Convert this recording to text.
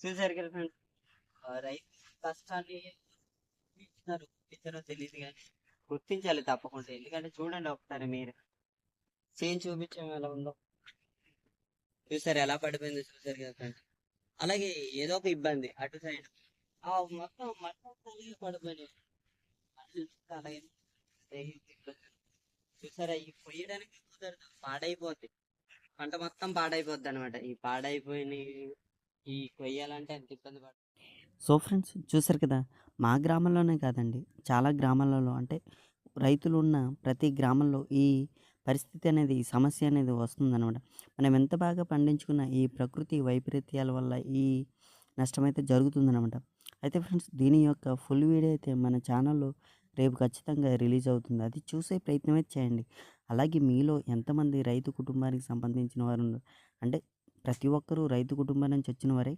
చూసారు కదా ఫ్రెండ్స్, రైతు కష్టాన్ని గుర్తించారో తెలియదు కానీ గుర్తించాలి తప్పకుండా. ఎందుకంటే చూడండి ఒకసారి మీరు చేంజ్ చూపించడం ఎలా ఉందో చూసారు, ఎలా పడిపోయిందో చూసారు కదా ఫ్రెండ్స్. అలాగే ఏదో ఒక ఇబ్బంది అటు సైడ్ మొత్తం మొత్తం అలాగే పడిపోయినాయి. అలాగే చూసారా, ఈ కొయ్యడానికి కుదరదు, పాడైపోద్ది. పంట మొత్తం పాడైపోద్ది అనమాట. ఈ పాడైపోయిన ఈ కొయ్యాలంటే ఎంత ఇబ్బంది పడ. సో ఫ్రెండ్స్, చూసారు కదా, మా గ్రామంలోనే కాదండి, చాలా గ్రామాలలో అంటే రైతులు ఉన్న ప్రతి గ్రామంలో ఈ పరిస్థితి అనేది, ఈ సమస్య అనేది వస్తుందన్నమాట. మనం ఎంత బాగా పండించుకున్న ఈ ప్రకృతి వైపరీత్యాల వల్ల ఈ నష్టమైతే జరుగుతుందన్నమాట. అయితే ఫ్రెండ్స్, దీని యొక్క ఫుల్ వీడియో అయితే మన ఛానల్లో రేపు ఖచ్చితంగా రిలీజ్ అవుతుంది. అది చూసే ప్రయత్నం అయితే చేయండి. అలాగే మీలో ఎంతమంది రైతు కుటుంబానికి సంబంధించిన వారు ఉన్నారు అంటే ప్రతి ఒక్కరూ రైతు కుటుంబం నుంచి వచ్చిన వారే.